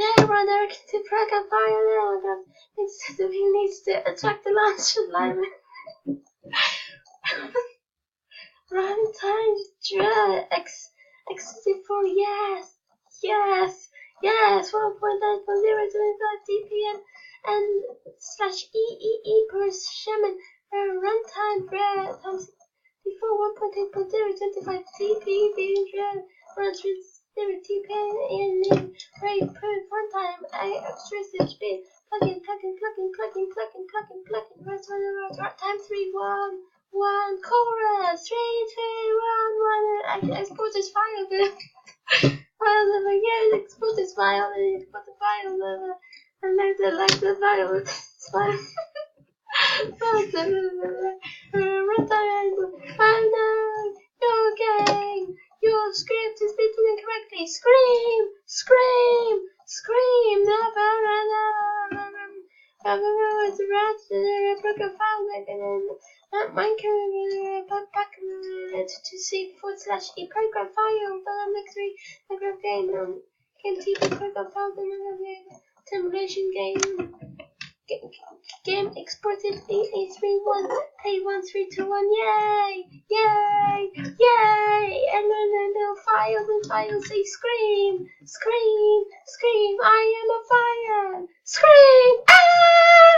Okay, runner to program fire. He needs to attract the launch alignment. Runtime X64, yes, 1.9.025 dpm and slash EEE per Shemin runtime times before 1.8.025 dpm runs with 0 dpm in rate per runtime extra speed plugin time 3-1-1 chorus 3-2-1-1 export this file file again export this file and export the file and then select the file oh no, your game, your script is written incorrectly. Scream, never, it's a rat, broken file, Minecraft, to see /e program file, next week, program game, TP program file, simulation game. Game exported A31, A1321, yay! And then the files say scream, I am a fire, scream, ah!